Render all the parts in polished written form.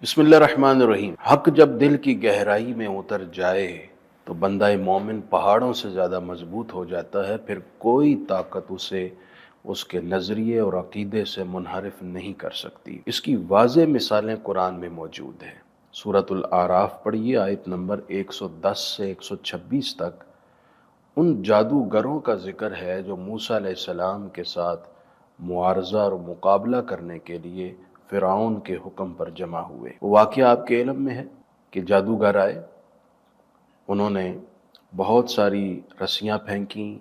बिस्मिल्लाहिर्रहमानिर्रहीम। हक जब दिल की गहराई में उतर जाए तो बंदा मोमिन पहाड़ों से ज़्यादा मजबूत हो जाता है। फिर कोई ताकत उसे उसके नज़रिए और अकीदे से मुनहरिफ नहीं कर सकती। इसकी वाज़ेह मिसालें कुरान में मौजूद हैं। सूरतुल आराफ पढ़िए, आयत नंबर 110 से 126 तक उन जादूगरों का जिक्र है जो मूसा अलैहिस्सलाम के साथ मुआरजा और मुकाबला करने के लिए फ़िरऔन के हुक्म पर जमा हुए। वो वाक़या आपके इल्म में है कि जादूगर आए, उन्होंने बहुत सारी रस्सियाँ फेंकी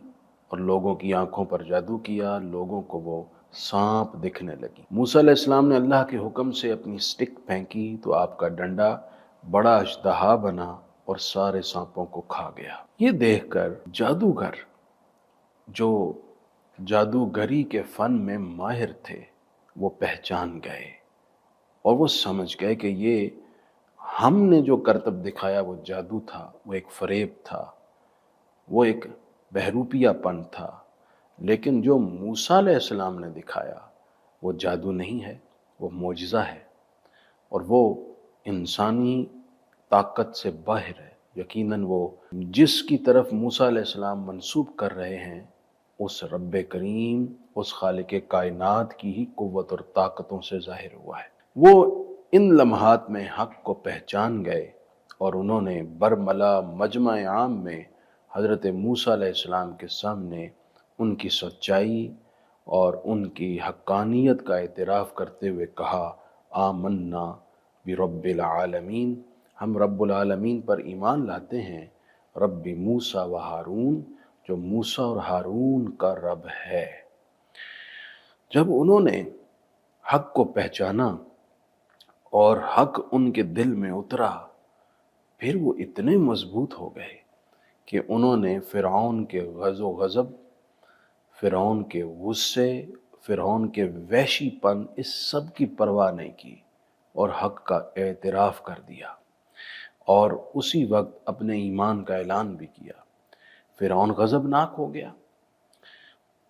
और लोगों की आंखों पर जादू किया, लोगों को वो सांप दिखने लगी। मूसा अलैहिस्सलाम ने अल्लाह के हुक्म से अपनी स्टिक फेंकी तो आपका डंडा बड़ा अजदहा बना और सारे सांपों को खा गया। ये देखकर जादूगर, जो जादूगरी के फन में माहिर थे, वो पहचान गए और वो समझ गए कि ये हमने जो करतब दिखाया वो जादू था, वो एक फरेब था, वो एक बहरूपियापन था। लेकिन जो मूसा अलैहिस्सलाम ने दिखाया वो जादू नहीं है, वो मोजज़ा है और वो इंसानी ताकत से बाहर है। यकीनन वो जिसकी तरफ मूसा अलैहिस्सलाम मंसूब कर रहे हैं, उस रब्बे करीम, उस खालिक कायनात की ही कुव्वत और ताकतों से ज़ाहिर हुआ है। वो इन लम्हात में हक़ को पहचान गए और उन्होंने बरमला मजमा आम में हज़रत मूसा अलैहिस्सलाम के सामने उनकी सच्चाई और उनकी हक्कानियत का एतराफ़ करते हुए कहा, आमन्ना बिरब्बिल आलमीन, हम रब्बुल आलमीन पर ईमान लाते हैं, रब्बी मूसा व हारून, जो मूसा और हारून का रब है। जब उन्होंने हक़ को पहचाना और हक़ उनके दिल में उतरा, फिर वो इतने मजबूत हो गए कि उन्होंने फ़िरऔन के ग़ज़ो ग़ज़ब, फ़िरऔन के गुस्से, फ़िरऔन के वहशीपन, इस सब की परवाह नहीं की और हक़ का एतराफ़ कर दिया और उसी वक्त अपने ईमान का ऐलान भी किया। फ़िरऔन ग़ज़बनाक हो गया,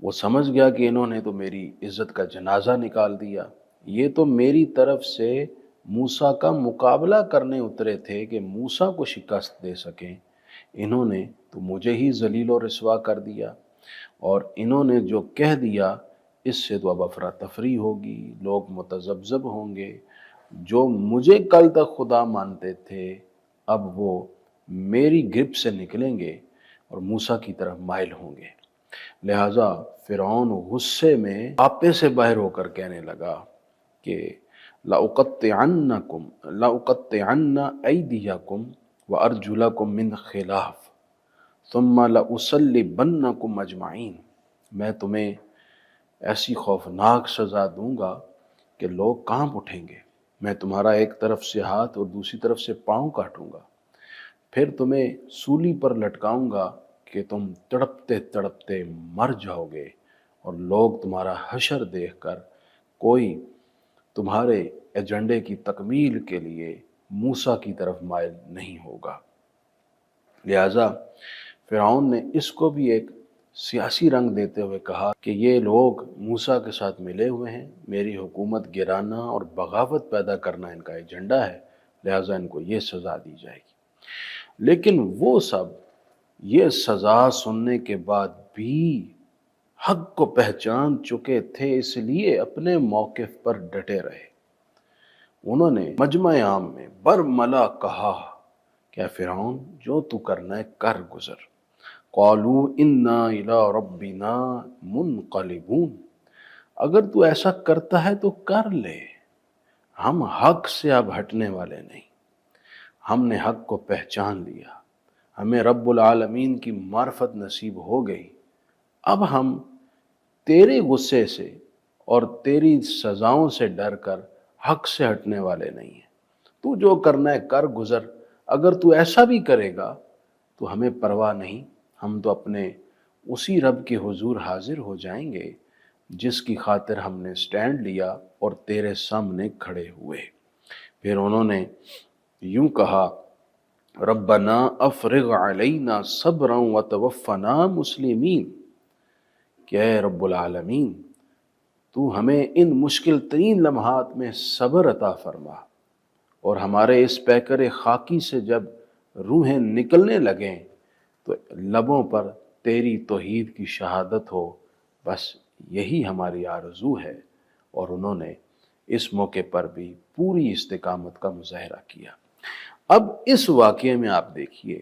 वो समझ गया कि इन्होंने तो मेरी इज़्ज़त का जनाजा निकाल दिया, ये तो मेरी तरफ से मूसा का मुकाबला करने उतरे थे कि मूसा को शिकस्त दे सकें, इन्होंने तो मुझे ही ज़लील और रिस्वा कर दिया और इन्होंने जो कह दिया इससे तो अब अफरा तफरी होगी, लोग मुतज़ब्ज़ब होंगे। जो मुझे कल तक खुदा मानते थे अब वो मेरी ग्रिप से निकलेंगे और मूसा की तरफ माइल होंगे। लिहाजा फ़िरऔन गुस्से में आपे से बाहर होकर कहने लगा कि लउक़त्तिअन्ना ऐदियकुम व अर्जुलकुम मिन खिलाफ सुम्मा लउसल्लिबन्नकुम अजमाइन। मैं तुम्हें ऐसी खौफनाक सज़ा दूंगा कि लोग कांप उठेंगे। मैं तुम्हारा एक तरफ से हाथ और दूसरी तरफ से पाँव काटूंगा, फिर तुम्हें सूली पर लटकाऊंगा कि तुम तड़पते तड़पते मर जाओगे और लोग तुम्हारा हशर देखकर कोई तुम्हारे एजेंडे की तकमील के लिए मूसा की तरफ माइल नहीं होगा। लिहाजा फ़िरऔन ने इसको भी एक सियासी रंग देते हुए कहा कि ये लोग मूसा के साथ मिले हुए हैं, मेरी हुकूमत गिराना और बगावत पैदा करना इनका एजेंडा है, लिहाजा इनको ये सज़ा दी जाएगी। लेकिन वो सब ये सज़ा सुनने के बाद भी हक़ को पहचान चुके थे, इसलिए अपने मौक़िफ़ पर डटे रहे। उन्होंने मजमा आम में बरमला कहा, क्या फ़िरऔन, जो तू करना है कर गुज़र। क़ालू इन्ना इला रब्बिना मुनक़लिबून, अगर तू ऐसा करता है तो कर ले, हम हक़ से अब हटने वाले नहीं। हमने हक़ को पहचान लिया, हमें रब्बुल आलमीन की मार्फत नसीब हो गई। अब हम तेरे गुस्से से और तेरी सज़ाओं से डर कर हक़ से हटने वाले नहीं हैं। तू जो करना है कर गुज़र, अगर तू ऐसा भी करेगा तो हमें परवाह नहीं, हम तो अपने उसी रब के हुजूर हाजिर हो जाएंगे जिसकी खातिर हमने स्टैंड लिया और तेरे सामने खड़े हुए। फिर उन्होंने यूं कहा, रब्बना अफ़रिग़ अलैना सब्रन व तवफ़्फ़ना मुस्लिमीन, कि ऐ रब्बुल आलमीन, तू हमें इन मुश्किल तरीन लम्हात में सब्र अता फरमा اور ہمارے اس پیکر خاکی سے جب روحیں نکلنے لگیں تو لبوں پر تیری توحید کی شہادت ہو، بس یہی ہماری آرزو ہے۔ اور انہوں نے اس موقع پر بھی پوری استقامت کا مظاہرہ کیا۔ اب اس واقعے میں آپ دیکھیے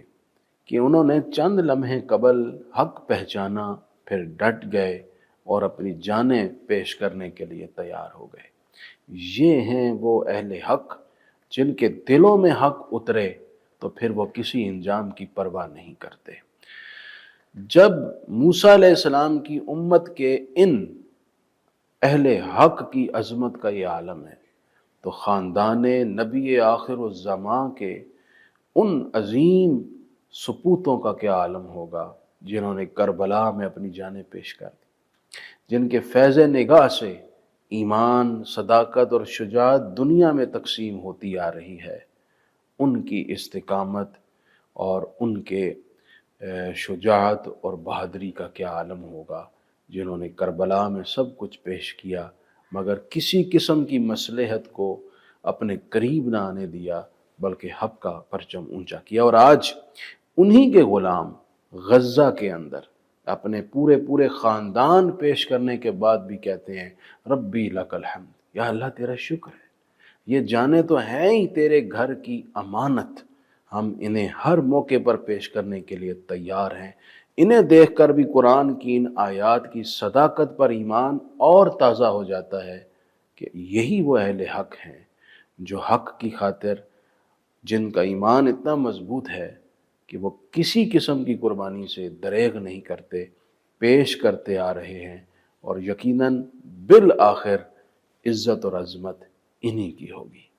کہ انہوں نے چند لمحے قبل حق پہچانا، پھر ڈٹ گئے اور اپنی جانیں پیش کرنے کے لیے تیار ہو گئے۔ یہ ہیں وہ اہل حق جن کے دلوں میں حق اترے تو پھر وہ کسی انجام کی پرواہ نہیں کرتے۔ جب موسیٰ علیہ السلام کی امت کے ان اہل حق کی عظمت کا یہ عالم ہے تو خاندان نبی آخر الزماں کے ان عظیم سپوتوں کا کیا عالم ہوگا جنہوں نے کربلا میں اپنی جانیں پیش کر دی، جن کے فیض نگاہ سے ایمان، صداقت اور شجاعت دنیا میں تقسیم ہوتی آ رہی ہے۔ ان کی استقامت اور ان کے شجاعت اور بہادری کا کیا عالم ہوگا جنہوں نے کربلا میں سب کچھ پیش کیا مگر کسی قسم کی مصلحت کو اپنے قریب نہ آنے دیا، بلکہ حق کا پرچم اونچا کیا۔ اور آج انہی کے غلام غزہ کے اندر اپنے پورے خاندان پیش کرنے کے بعد بھی کہتے ہیں ربی لک الحمد، یا اللہ تیرا شکر ہے، یہ جانیں تو ہیں ہی تیرے گھر کی امانت، ہم انہیں ہر موقع پر پیش کرنے کے لیے تیار ہیں۔ انہیں دیکھ کر بھی قرآن کی ان آیات کی صداقت پر ایمان اور تازہ ہو جاتا ہے کہ یہی وہ اہل حق ہیں جو حق کی خاطر، جن کا ایمان اتنا مضبوط ہے کہ وہ کسی قسم کی قربانی سے دریغ نہیں کرتے، پیش کرتے آ رہے ہیں، اور یقیناً بالآخر عزت اور عظمت انہی کی ہوگی۔